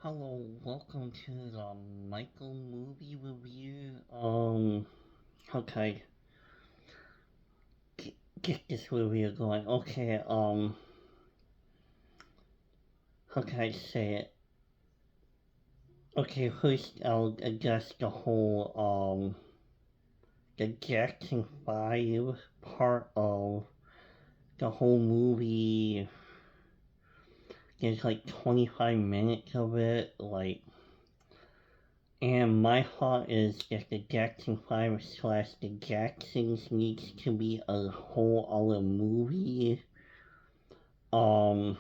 Hello, welcome to the Michael movie review. Okay, get this review going. How can I say it? Okay, first I'll address the Jackson 5 part of the whole movie. There's like 25 minutes of it, and my thought is that the Jackson 5 slash the Jacksons needs to be a whole other movie. Um,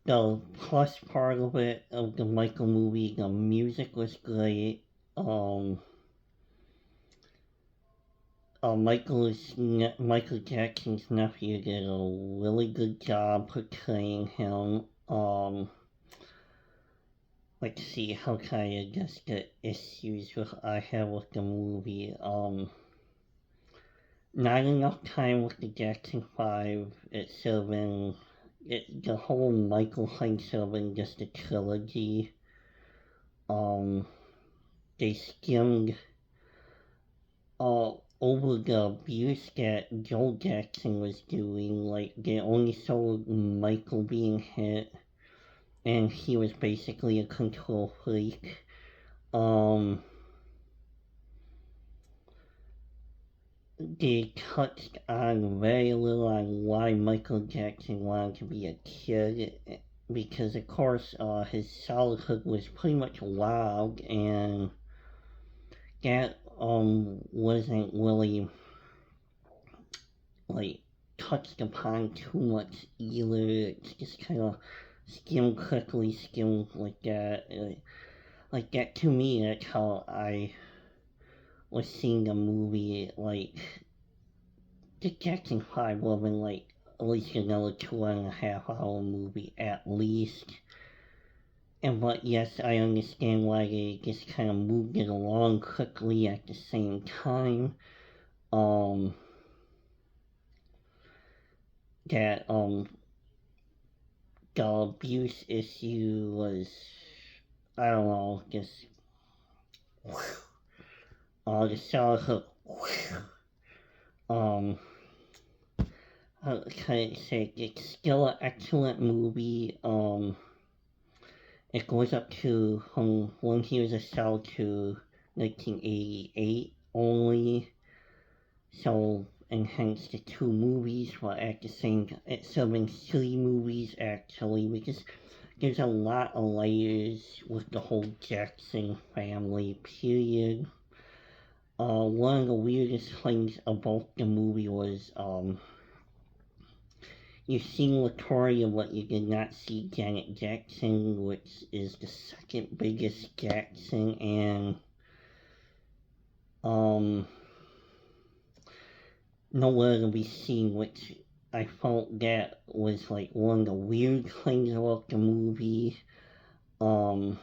the plus part of it, of the Michael movie, the music was great. Um, Michael Jackson's nephew did a really good job portraying him. Let's see, how can I address the issues I have with the movie? Not enough time with the Jackson 5. It should have been, the whole Michael thing should have been just a trilogy. Um, they skimmed all over the abuse that Joe Jackson was doing. Like, they only showed Michael being hit, and he was basically a control freak. Um, they touched on very little on why Michael Jackson wanted to be a kid, because of course his childhood was pretty much wild, and that wasn't really like touched upon too much either. It's just kind of skimmed like that. Like that to me, that's how I was seeing the movie. Like the Jackson 5 would have been like at least another 2.5 hour movie at least. And but yes, I understand why they just kind of moved it along quickly at the same time. Um, that the abuse issue was, I don't know, just the childhood. Um, how can I say? It's still an excellent movie. It goes up to from when he was a child to 1988 only. So, and hence the two movies were at the same time. It's serving three movies actually, because there's a lot of layers with the whole Jackson family, period. One of the weirdest things about the movie was, you see Latoya, but you did not see Janet Jackson, which is the second biggest Jackson, and, nowhere to be seen, which I felt that was like one of the weird things about the movie. Um,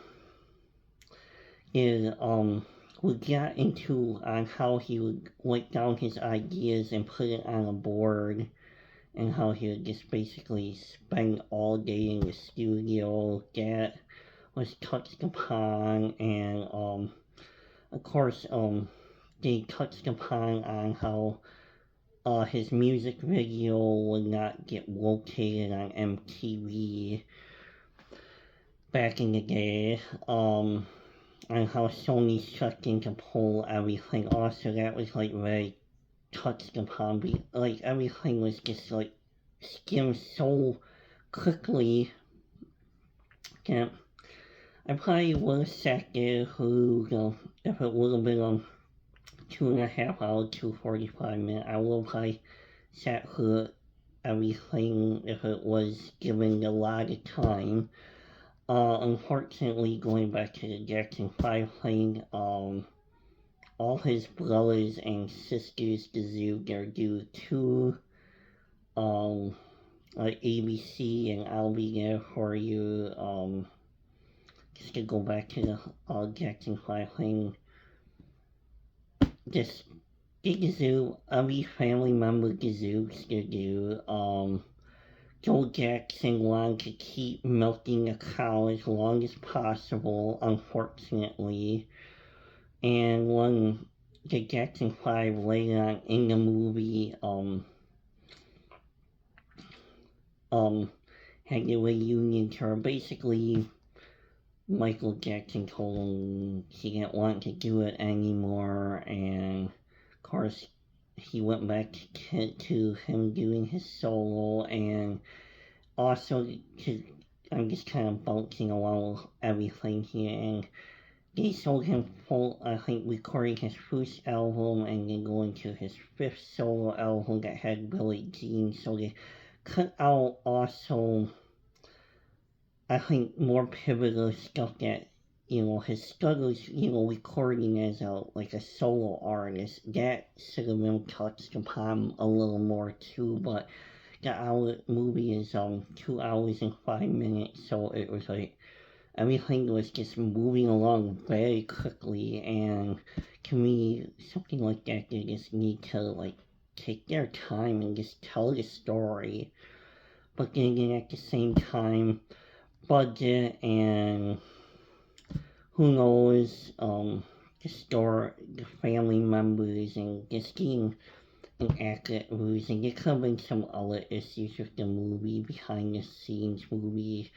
is we got into on how he would write down his ideas and put it on a board, and how he would just basically spend all day in the studio. That was touched upon, and of course they touched upon on how his music video would not get rotated on MTV back in the day, and how Sony sucked in to pull everything off. So that was like very touched upon. Like everything was just like skimmed so quickly that I probably would have sat there who, if it would have been 2.5 hours, 2:45 minutes, I would have probably sat through everything if it was given a lot of time. Unfortunately, going back to the Jackson 5 thing, all his brothers and sisters deserve their due too. Um, like ABC, and I'll be there for you. Just to go back to the Jackson 5 thing, just they deserve, every family member deserves their due. Joe Jackson wanted to keep milking the cow as long as possible, unfortunately. And when the Jackson 5 later on in the movie, had the reunion tour, basically Michael Jackson told him he didn't want to do it anymore, and of course he went back to him doing his solo, and also I'm just kind of bouncing along with everything here, and they sold him full, I think, recording his first album and then going to his fifth solo album that had Billie Jean, so they cut out also, I think, more pivotal stuff that, his struggles, recording as a solo artist, that should have been touched upon a little more too, but the movie is 2 hours and 5 minutes, so it was like everything was just moving along very quickly, and to me, something like that, they just need to take their time and just tell the story, but then at the same time, budget and who knows, the family members and just getting an accurate version. There could have been some other issues with the movie, behind the scenes movie,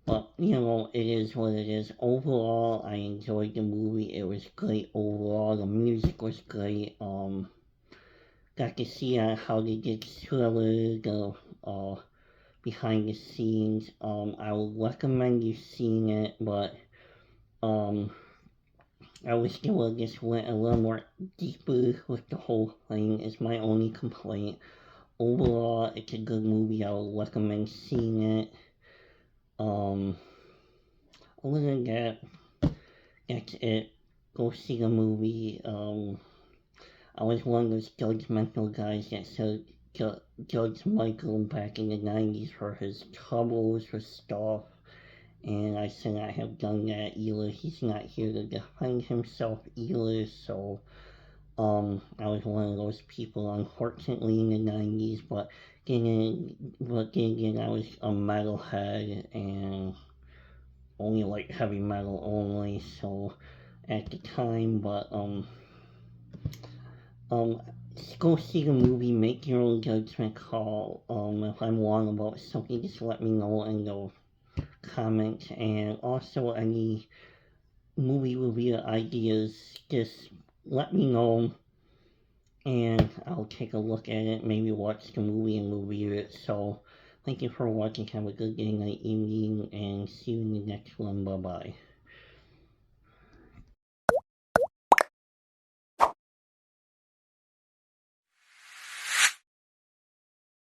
but it is what it is. Overall, I enjoyed the movie. It was great overall. The music was great. Got to see how they did Thriller, the behind the scenes. I would recommend you seeing it, but I wish they would just went a little more deeper with the whole thing. Is my only complaint. Overall, it's a good movie. I would recommend seeing it. Other than that, that's it. Go see the movie. I was one of those judgmental guys that said Judge Michael back in the 90s for his troubles with stuff, and I should not have done that either. He's not here to defend himself either, so I was one of those people, unfortunately, in the 90s, but then again, I was a metalhead and only like heavy metal only, so at the time, but go see the movie, make your own judgment call. If I'm wrong about something, just let me know in the comments, and also any movie review ideas, just let me know, and I'll take a look at it, maybe watch the movie and review it. So, thank you for watching, have a good day, night, evening, and see you in the next one, bye bye.